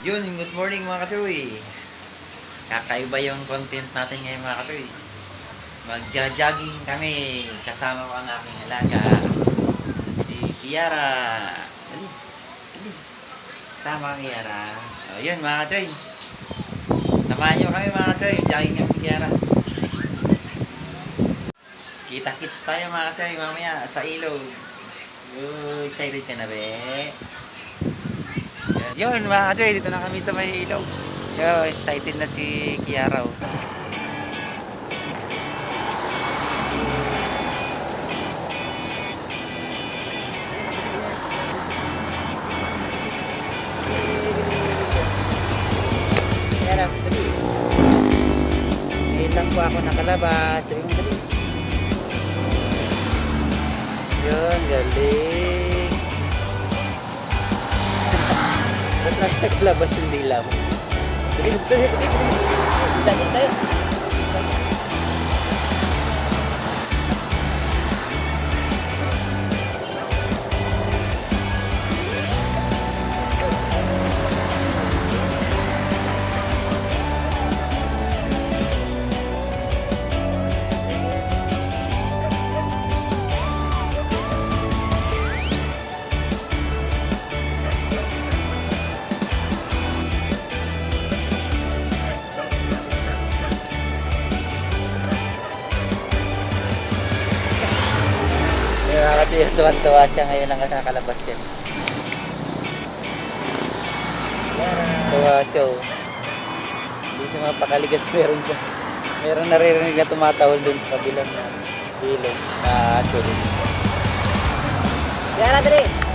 Yun, good morning mga katoy. Kakaiba yung content natin ngayon mga katoy. Magja-jogging kami. Kasama ko ang aking alaga, si Kiara. Dali, dali. Kasama ang Kiara. O, yun mga katoy. Samahan nyo kami mga katoy. Jogging ang si Kiara. Kita-kits tayo mga katoy mamaya sa ilog. Excited ka na be? Yun mga katoy, dito na kami sa may ilog. Excited na si Kiara. Kiara, dali. Ngayon lang po ako nakalabas. Ayun, dali. Yun, galing. Ba't naglabas yung dila mo? Dali, dali, dali. Dali tayo. Kasi tuwan-tuwa siya ngayon lang kasi nakalabas yan. Tuwa siya. Hindi siya mapakaligas. Meron naririnig na tumatawal dun sa kabilang na ilog na asul. Yara, dali!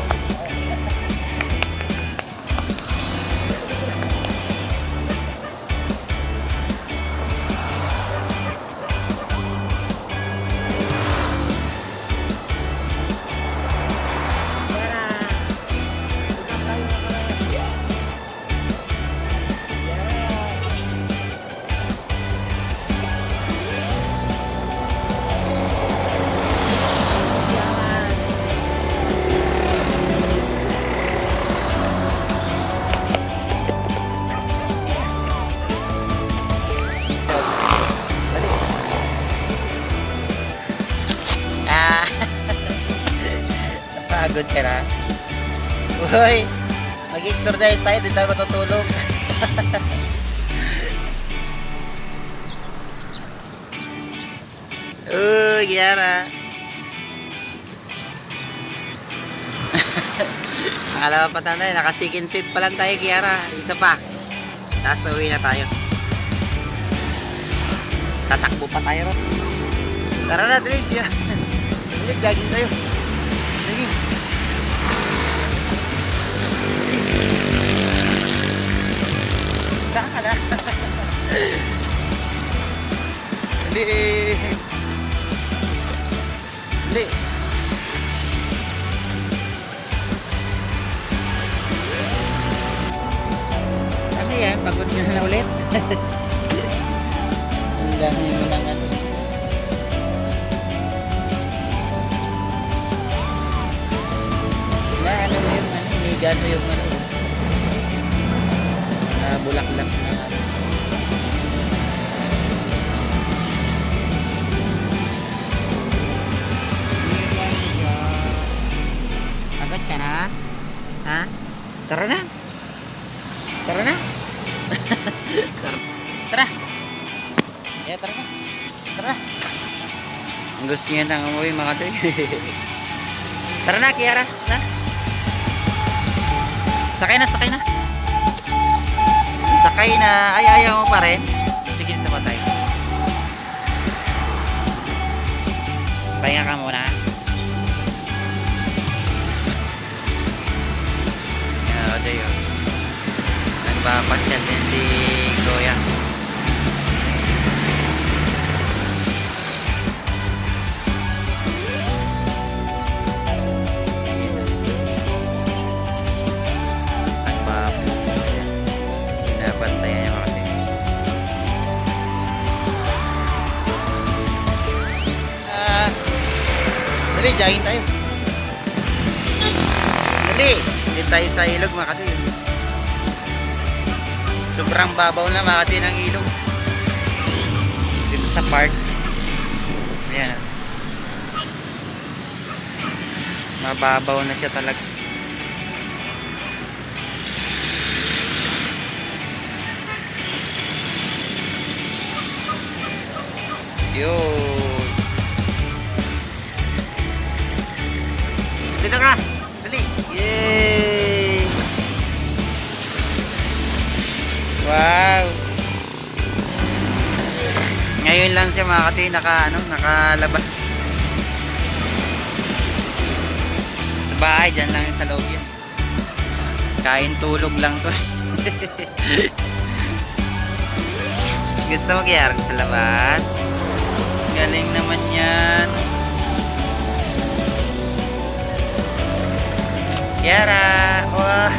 Pagod ka na. Uy, mag-exercise tayo, di tayo matutulog. Uy, Kiara. Akala pa tayo, naka-second seat pa lang tayo, Kiara. Isa pa. Tapos uwi na tayo. Tatakbo pa tayo ron. Tara na, Dave. Dave, jogging tayo. Sige. Saan ka na? Hindi. Hindi. Ano yan? Pagod nyo na ulit? Ang dami mo lang ano. Ano mo yung ano, iniga mo yung ano, bulaklak na ano. Agad ka na? Ha? Tara na? Tara na? Tara! Yeah, tara na! Tara! Ang gusto niya nang umuwi mga toy. Tara na, Kiara! Na? Sakay na, sakay na. Sakay na. Ay, ayaw mo pa rin. Sige, dito ba tayo? Pahinga ka muna. Yan, o tayo. Nagpapasyal din si Goya. Bantayan niya kasi. Dali, jogging tayo. Dali! Dito tayo sa ilog mga katoy. Sobrang babaw na mga katoy ng ilog. Dito sa park. Ayan. Mababaw na siya talaga. Yun. Dito ka! Dali! Yay! Wow! Ngayon lang siya mga katoy nakalabas. Sa bahay, dyan lang sa loob yan. Kain tulog lang to. Gusto mo kaya sa labas? Galing naman yan. Kiara! Wow!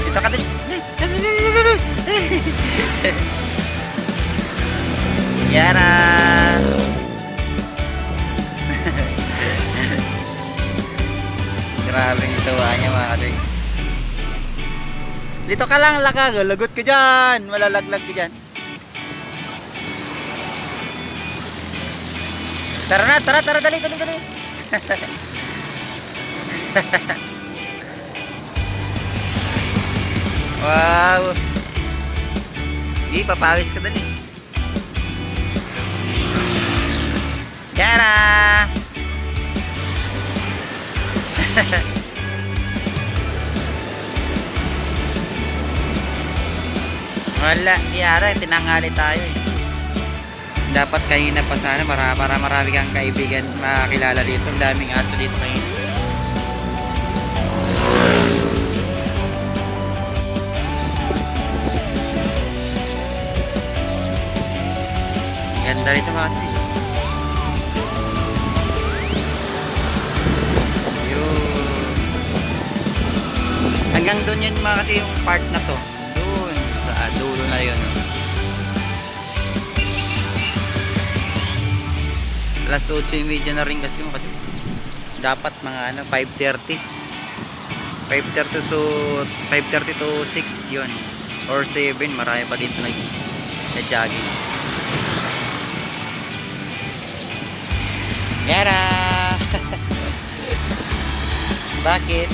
Dito ka din. Kiara! Grabe yung tuwa niya mga katoy. Dito ka lang, lakag. Lagot ka dyan. Malalaglag ka dyan. Tara na, tara, dali. Wow. Di, papawis ka dali. Yara. Wala, Yara, tinanghali tayo eh. Dapat kanina pa sana marami kang kaibigan makakilala dito. Ang daming aso dito ngayon. Ganda rito mga katoy. Yun. Hanggang doon yun mga katoy yung part na to. Doon sa dulo na yun. Alas 8:30 na rin kasi yung kasi dapat mga 5:30 to 6 yun or 7. Marami pa dito nag-jogging. Yara! Bakit?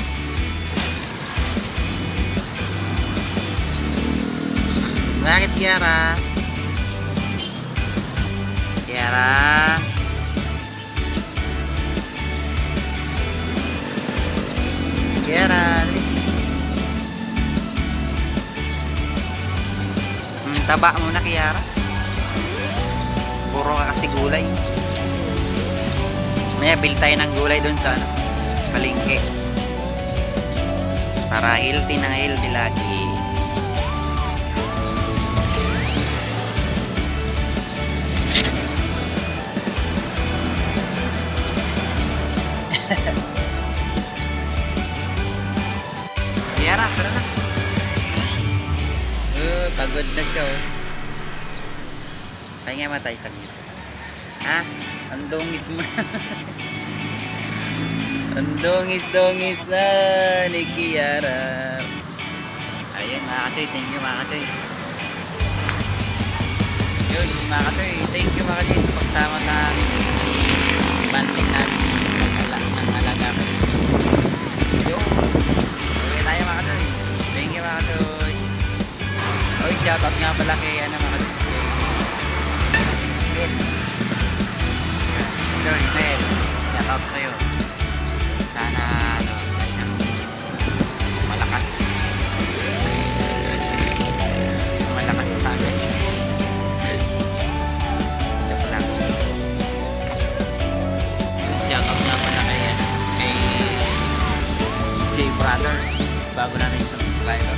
Bakit Yara? Yara? Kiara, taba muna Kiara. Puro ka kasi gulay. May bil tayo ng gulay dun sa palengke. Para healthy ng healthy lagi. Kiara, tara na. Pagod na siya oh. Pahinga mo tayo saglit. Ha? Ang dungis mo. Ang dungis na ni Kiara. Ayun mga katoy, thank you mga katoy. Yun mga katoy, thank you mga katoy sa pagsama sa banding namin ng alaga ko. Yun. Uwi tayo mga katoy. Thank you mga katoy. Oy, shoutout nga pala kay mga katoy. Yun. Yun, Mel. Shoutout sa'yo. Sana ay malakas tagay. Joke lang. Shoutout nga pala kay J Brothers, bago natin subscribe.